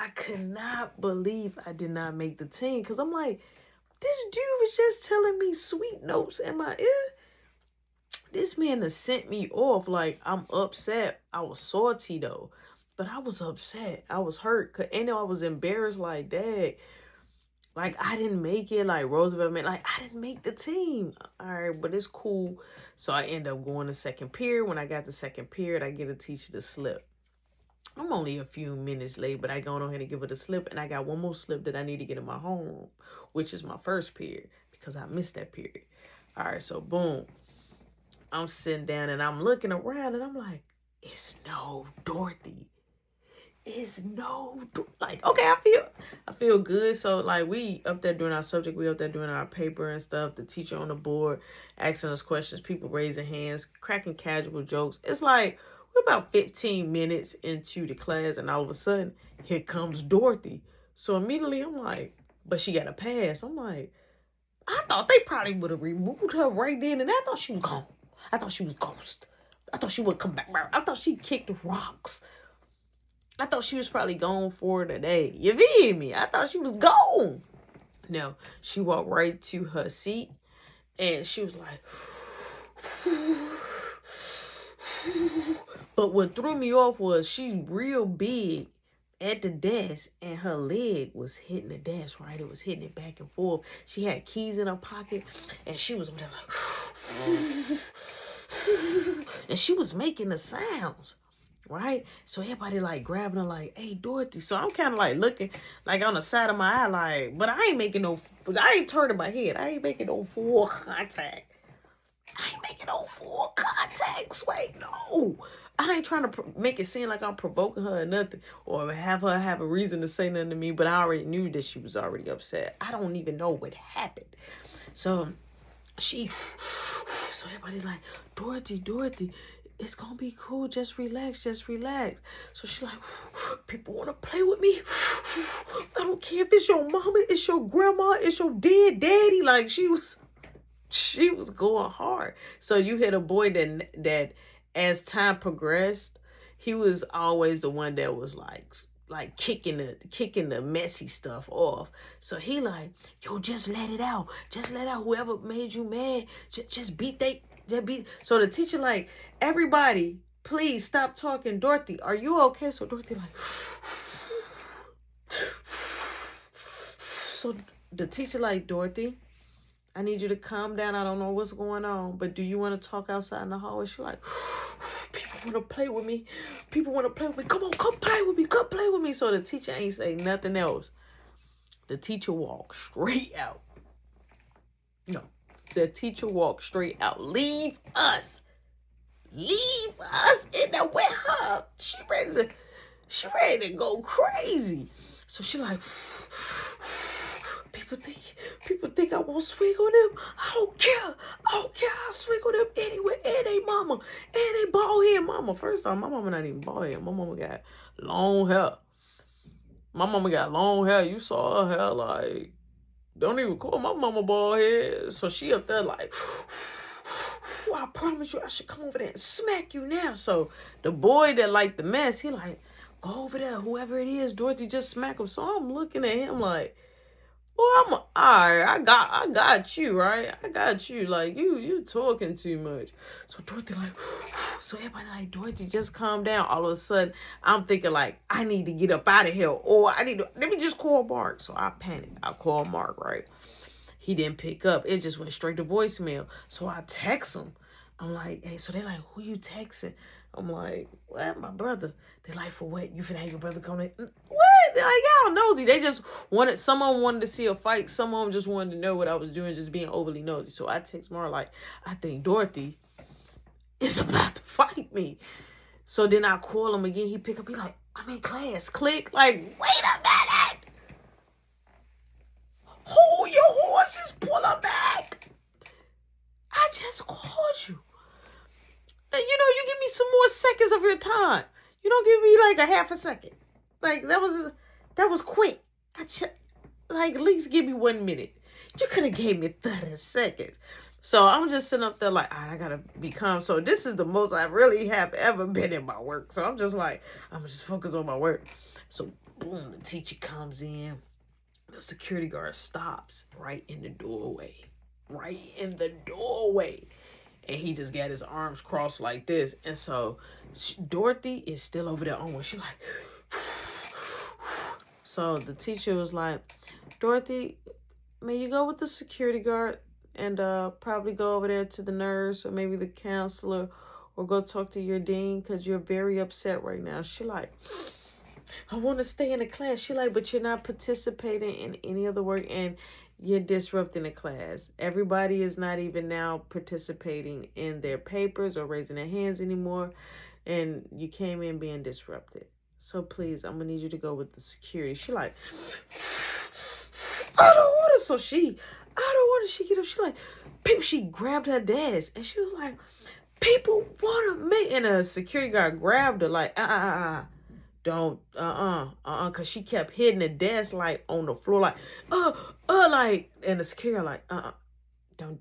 I could not believe I did not make the team. Because I'm like, this dude was just telling me sweet notes in my ear. This man has sent me off. Like, I'm upset. I was salty, though. But I was upset. I was hurt. And I was embarrassed. Like, dad, like, I didn't make it. Like, Roosevelt made, like, I didn't make the team. All right, but it's cool. So I end up going to second period. When I got to second period, I get a teacher to slip. I'm only a few minutes late, but I go on ahead and give her the slip. And I got one more slip that I need to get in my homeroom, which is my first period, because I missed that period. All right, so boom. I'm sitting down and I'm looking around and I'm like, it's no Dorothy. It's no, like, okay, I feel good. So, like, we up there doing our subject, we up there doing our paper and stuff, the teacher on the board asking us questions, people raising hands, cracking casual jokes. It's like, we're about 15 minutes into the class, and all of a sudden, here comes Dorothy. So immediately, I'm like, but she got a pass. I'm like, I thought they probably would have removed her right then, and I thought she was gone. I thought she was ghost. I thought she would come back. I thought she kicked rocks. I thought she was probably gone for the day. You feel me? I thought she was gone. No, she walked right to her seat, and she was like, but what threw me off was she's real big at the desk, and her leg was hitting the desk, right? It was hitting it back and forth. She had keys in her pocket, and she was like, and she was making the sounds. Right? So everybody like grabbing her like, hey, Dorothy. So I'm kind of like looking like on the side of my eye, like, but I ain't turning my head. I ain't making no full contact. Wait, no. I ain't trying to make it seem like I'm provoking her or nothing, or have her have a reason to say nothing to me, but I already knew that she was already upset. I don't even know what happened. So everybody like, Dorothy, it's gonna be cool. Just relax. So she like, people want to play with me. I don't care if it's your mama, it's your grandma, it's your dead daddy. Like, she was going hard. So you hit a boy that as time progressed, he was always the one that was like kicking the messy stuff off. So he like, yo, just let it out. Whoever made you mad, just beat they. So the teacher like, everybody, please stop talking. Dorothy, are you okay? So Dorothy like, so the teacher like, Dorothy, I need you to calm down. I don't know what's going on, but do you want to talk outside in the hallway? She like, people want to play with me. Come on, come play with me. So the teacher ain't say nothing else. The teacher walked straight out. No. The teacher walked straight out. Leave us in there with her. She ready to go crazy. So she like, people think I won't swing on them. I don't care. I'll swing on them anyway. And they mama. And they bald head mama. First off, my mama not even bald head. My mama got long hair. You saw her hair like, don't even call my mama bald head. So she up there like, I promise you I should come over there and smack you now. So the boy that liked the mess, he like, go over there, whoever it is, Dorothy, just smack him. So I'm looking at him like, well, alright, I got you, right? I got you. Like, you talking too much. So Dorothy like, so everybody like, Dorothy, just calm down. All of a sudden, I'm thinking like, I need to get up out of here, or let me just call Mark. So I panicked. I called Mark, right? He didn't pick up. It just went straight to voicemail. So I text him. I'm like, hey, so they like, who you texting? I'm like, what? My brother. They like, for what? You finna have your brother come in? What? They're like, y'all nosy. They just someone wanted to see a fight. Some of them just wanted to know what I was doing, just being overly nosy. So I text Mara like, I think Dorothy is about to fight me. So then I call him again. He pick up. He like, I'm in class. Click. Like, wait a minute. Hold your horses. Pull her back. I just called you. You give me some more seconds of your time. You don't give me like a half a second. Like, that was quick. Like, at least give me 1 minute. You could have gave me 30 seconds. So I'm just sitting up there like, I gotta be calm. So this is the most I really have ever been in my work. So I'm just like, I'm just focus on my work. So boom, the teacher comes in. The security guard stops right in the doorway. Right in the doorway. And he just got his arms crossed like this. And so Dorothy is still over there on one. She like, so the teacher was like, Dorothy, may you go with the security guard and probably go over there to the nurse or maybe the counselor or go talk to your dean because you're very upset right now. She like, I want to stay in the class. She like, but you're not participating in any of the work and you're disrupting the class. Everybody is not even now participating in their papers or raising their hands anymore. And you came in being disrupted. So please, I'm going to need you to go with the security. She like, I don't want to. So she get up. She like, people, she grabbed her desk and she was like, people want to make, and a security guard grabbed her like, don't, cause she kept hitting the desk like on the floor, like, like, and the security like, don't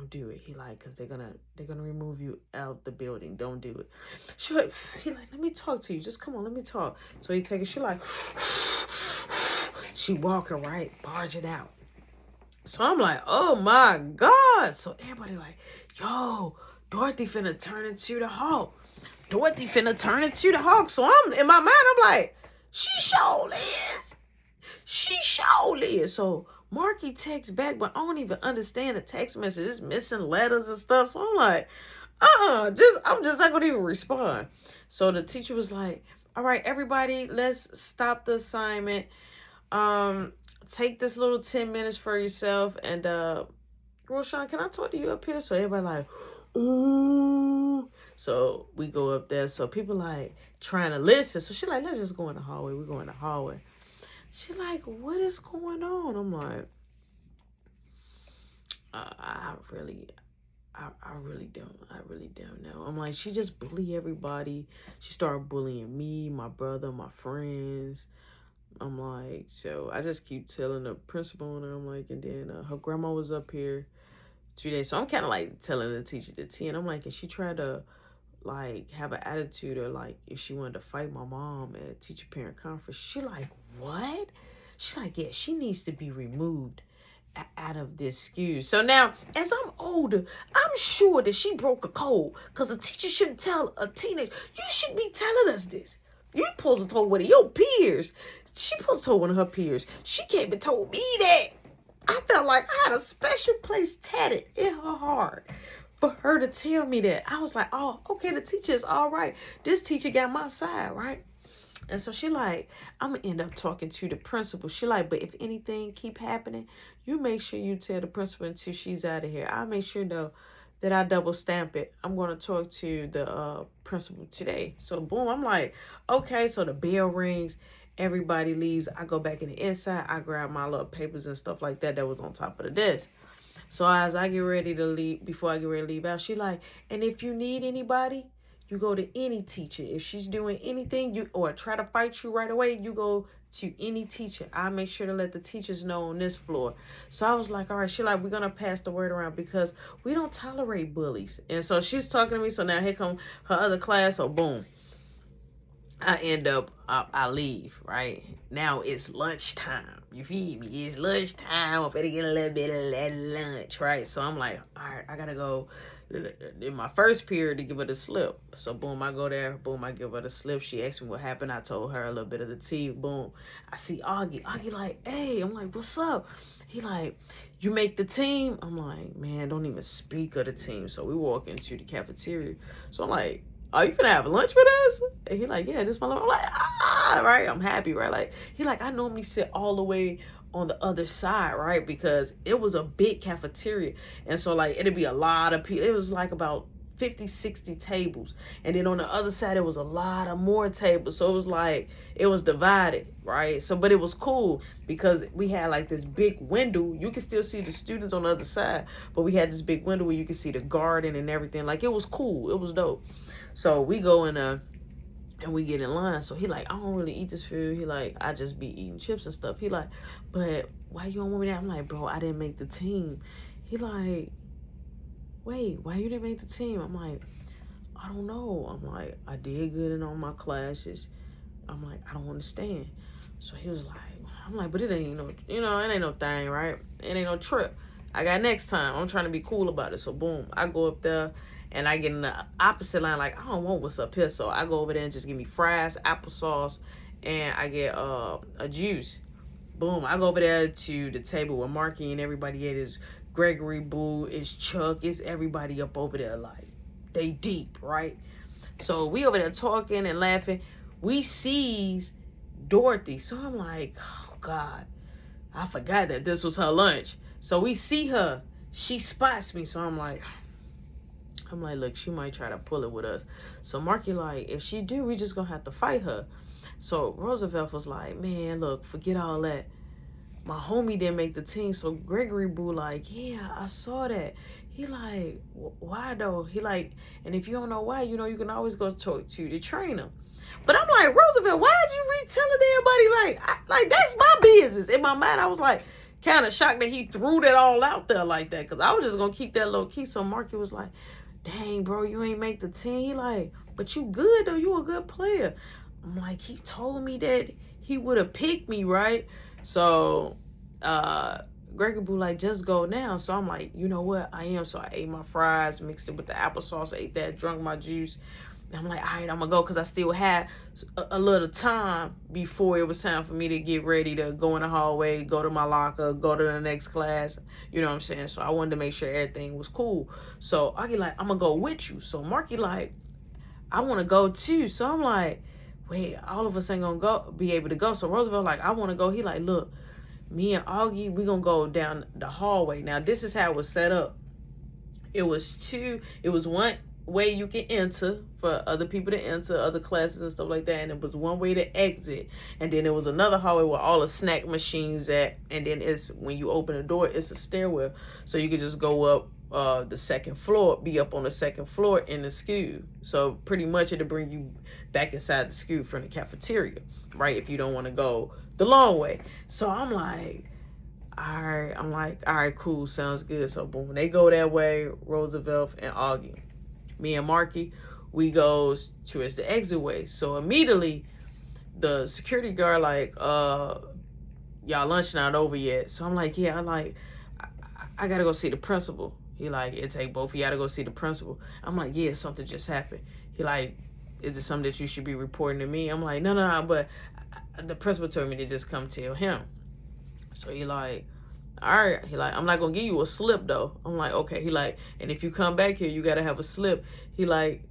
do it. He like, cause they're gonna remove you out the building. Don't do it. She like, he like, let me talk to you. Just come on, let me talk. So he take it. She like, she walking right, barging out. So I'm like, oh my God. So everybody like, yo, Dorothy finna turn into the Hulk. Dorothy finna turn into the Hulk. So I'm in my mind, I'm like, she sure is. She sure is. So Marky texts back, but I don't even understand the text message. It's missing letters and stuff. So I'm like, I'm just not gonna even respond. So the teacher was like, all right, everybody, let's stop the assignment. Take this little 10 minutes for yourself. And Roshan, can I talk to you up here? So everybody like, ooh. So we go up there. So people like trying to listen. So she like, let's just go in the hallway. We go in the hallway. She like, what is going on? I'm like, I really don't know. I'm like, she just bully everybody. She started bullying me, my brother, my friends. I'm like, so I just keep telling the principal, and I'm like, and then her grandma was up here 2 days. So I'm kind of like telling the teacher the tea, and I'm like, and she tried to like have an attitude or like if she wanted to fight my mom at teacher parent conference. She like, what? She like, yeah, she needs to be removed out of this school. So now, as I'm older, I'm sure that she broke a code because a teacher shouldn't tell a teenager. You should be telling us this. You supposed to tell one of your peers. She supposed to tell one of her peers. She came and told me that. I felt like I had a special place tatted in her heart for her to tell me that. I was like, oh, okay, the teacher's all right. This teacher got my side, right? And so she like, I'm going to end up talking to the principal. She like, but if anything keep happening, you make sure you tell the principal until she's out of here. I'll make sure, though, that I double stamp it. I'm going to talk to the principal today. So, boom, I'm like, okay. So the bell rings. Everybody leaves. I go back in the inside. I grab my little papers and stuff like that was on top of the desk. So as I get ready to leave, before I get ready to leave out, she like, and if you need anybody, you go to any teacher. If she's doing anything, or try to fight you right away, you go to any teacher. I make sure to let the teachers know on this floor. So I was like, all right, she like, we're going to pass the word around because we don't tolerate bullies. And so she's talking to me. So now here come her other class. So boom. I end up, I leave, right? Now it's lunchtime. You feel me? It's lunchtime. I'm gonna get a little bit of that lunch, right? So I'm like, all right, I gotta go in my first period to give her the slip. So boom, I go there. Boom, I give her the slip. She asked me what happened. I told her a little bit of the tea. Boom. I see Augie. Augie like, hey. I'm like, what's up? He like, you make the team? I'm like, man, don't even speak of the team. So we walk into the cafeteria. So I'm like, are you finna have lunch with us? And he like, yeah, this my lunch. I'm like, right? I'm happy, right? Like, he like, I normally sit all the way on the other side, right? Because it was a big cafeteria. And so, like, it'd be a lot of people. It was like about 50, 60 tables. And then on the other side, it was a lot of more tables. So it was like, it was divided, right? So, but it was cool because we had like this big window. You could still see the students on the other side, but we had this big window where you could see the garden and everything. Like, it was cool. It was dope. So we go in and we get in line. So he like, I don't really eat this food. He like, I just be eating chips and stuff. He like, but why you don't want me that? I'm like, bro, I didn't make the team. He like, wait, why you didn't make the team? I'm like, I don't know. I'm like, I did good in all my classes. I'm like, I don't understand. So he was like, I'm like, but it ain't no, it ain't no thing, right? It ain't no trip. I got next time. I'm trying to be cool about it. So boom, I go up there and I get in the opposite line. Like, I don't want what's up here. So I go over there and just give me fries, applesauce, and I get a juice. Boom, I go over there to the table where Marky and everybody at. Is Gregory, Boo, is Chuck, is everybody up over there. Like, they deep, right? So we over there talking and laughing. We sees Dorothy. So I'm like, oh God, I forgot that this was her lunch. So we see her. She spots me. So I'm like, look, she might try to pull it with us. So Marky like, if she do, we just gonna have to fight her. So Roosevelt was like, man, look, forget all that. My homie didn't make the team. So Gregory Boo like, yeah, I saw that. He like, why though? He like, and if you don't know why, you can always go talk to the trainer. But I'm like, Roosevelt, why did you retelling everybody? Like that's my business. In my mind, I was like, kind of shocked that he threw that all out there like that. Because I was just going to keep that low key. So Marky was like, dang, bro, you ain't make the team. He like, but you good though. You a good player. I'm like, he told me that he would have picked me, right? So Gregory Boo like, just go now. So I'm like, you know what? I am. So I ate my fries, mixed it with the applesauce, ate that, drunk my juice. I'm like, all right, I'm going to go because I still had a little time before it was time for me to get ready to go in the hallway, go to my locker, go to the next class. You know what I'm saying? So I wanted to make sure everything was cool. So Augie like, I'm going to go with you. So Marky like, I want to go too. So I'm like, wait, all of us ain't going to be able to go. So Roosevelt like, I want to go. He like, look, me and Augie, we going to go down the hallway. Now, this is how it was set up. It was one way you can enter for other people to enter other classes and stuff like that, and it was one way to exit, and then there was another hallway where all the snack machines at, and then it's when you open the door, it's a stairwell, so you could just go up the second floor, be up on the second floor in the school. So pretty much it'll bring you back inside the school from the cafeteria, right, if you don't want to go the long way. So I'm like, all right, cool, sounds good. So boom, they go that way, Roosevelt and Augie. Me and Marky, we goes towards the exit way. So immediately the security guard like, y'all lunch not over yet. So I'm like, yeah, I gotta go see the principal. He like, it take both of y'all to go see the principal. I'm like, yeah, something just happened. He like, is it something that you should be reporting to me? I'm like, no, but the principal told me to just come tell him. So he like, all right. He like, I'm not gonna give you a slip though. I'm like, okay. He like, and if you come back here, you gotta have a slip. He like,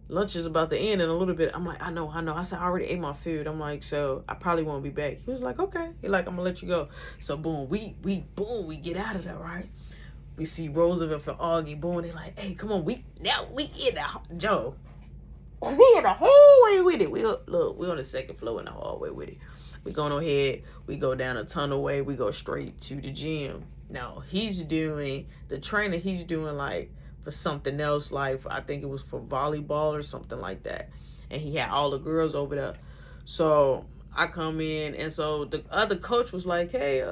lunch is about to end in a little bit. I'm like, I know. I said, I already ate my food. I'm like, so I probably won't be back. He was like, okay. He like, I'm gonna let you go. So boom, we get out of there, right? We see Roosevelt and Augie, boom. They like, hey, come on, we in the Joe. We in the hallway with it. We on the second floor in the hallway with it. We going ahead, we go down a tunnel way, we go straight to the gym. Now, the trainer, he's doing like for something else, like I think it was for volleyball or something like that. And he had all the girls over there. So I come in, and so the other coach was like, hey,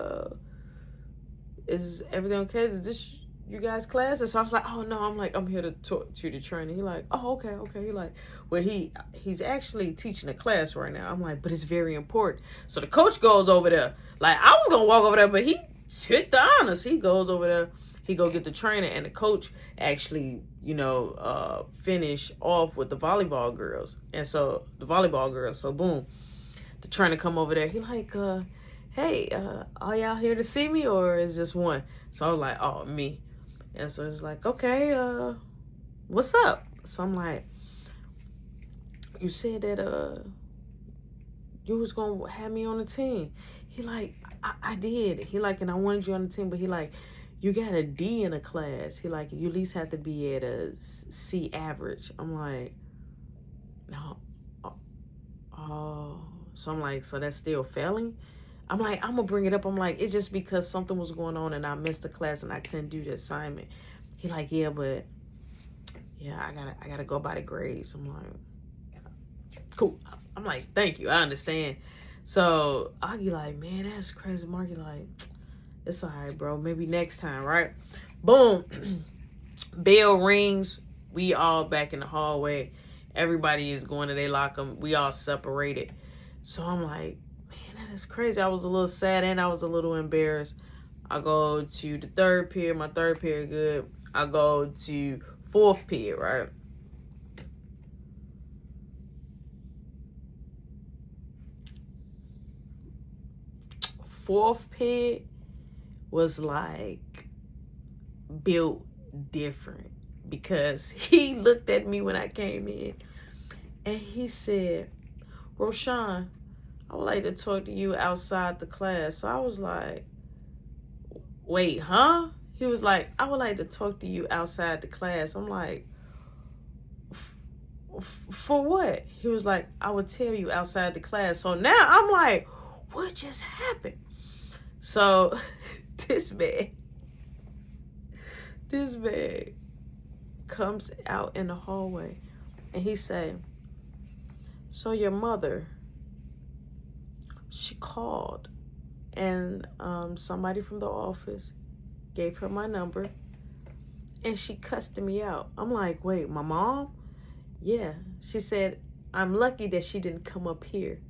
is everything okay? Is this you guys' class? And so I was like, oh no, I'm here to talk to the trainer. He like, oh, okay. He like, well, he's actually teaching a class right now. I'm like, but it's very important. So the coach goes over there. Like, I was gonna walk over there, but he took the honors. He goes over there, he go get the trainer, and the coach actually, finish off with the volleyball girls. And so the volleyball girls, so boom, the trainer come over there. He like, hey, are y'all here to see me, or is just one? So I was like, oh, me. And so it's like, okay, what's up? So I'm like, you said that you was gonna have me on the team. He like, I did. He like, and I wanted you on the team, but he like, you got a D in a class. He like, you at least have to be at a C average. I'm like, no. Oh, so I'm like, so that's still failing? I'm like, I'm gonna bring it up. I'm like, it's just because something was going on and I missed the class and I couldn't do the assignment. He like, yeah, but yeah, I gotta go by the grades. I'm like, cool. I'm like, thank you, I understand. So Augie like, man, that's crazy. Marky like, it's all right, bro. Maybe next time, right? Boom. Bell rings. We all back in the hallway. Everybody is going to their locker. We all separated. So I'm like, man, that is crazy. I was a little sad and I was a little embarrassed. I go to the third period. My third period good. I go to fourth period, right? Fourth period was like built different because he looked at me when I came in and he said, Roshan, I would like to talk to you outside the class. So I was like, wait, huh? He was like, I would like to talk to you outside the class. I'm like, for what? He was like, I would tell you outside the class. So now I'm like, what just happened? So this man comes out in the hallway and he said, so your mother, she called and somebody from the office gave her my number and she cussed me out. I'm like, wait, my mom? Yeah. She said, I'm lucky that she didn't come up here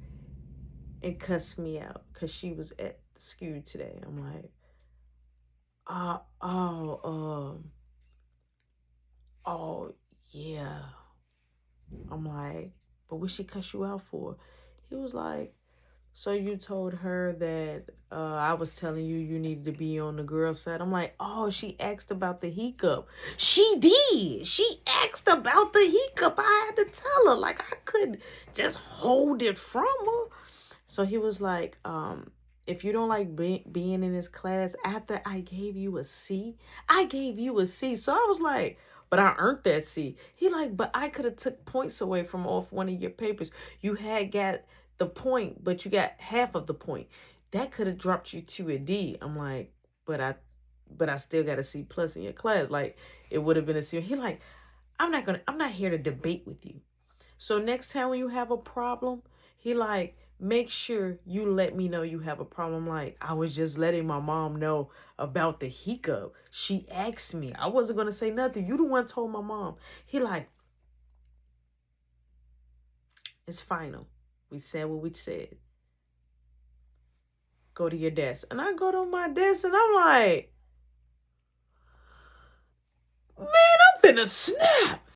and cuss me out because she was at school today. I'm like, oh, yeah. I'm like, but what she cuss you out for? He was like, so you told her that I was telling you you needed to be on the girl side. I'm like, oh, she asked about the hiccup. She did. She asked about the hiccup. I had to tell her. Like, I couldn't just hold it from her. So he was like, if you don't like being in this class, after I gave you a C, I gave you a C. So I was like, but I earned that C. He like, but I could have took points away from off one of your papers. You had got the point, but you got half of the point. That could have dropped you to a D. I'm like, but I still got a C plus in your class. Like, it would have been a C. He like, I'm not here to debate with you. So next time when you have a problem, he like, make sure you let me know you have a problem. Like, I was just letting my mom know about the hiccup. She asked me. I wasn't going to say nothing. You the one told my mom. He like, it's final. We said what we said. Go to your desk. And I go to my desk and I'm like, man, I'm finna snap.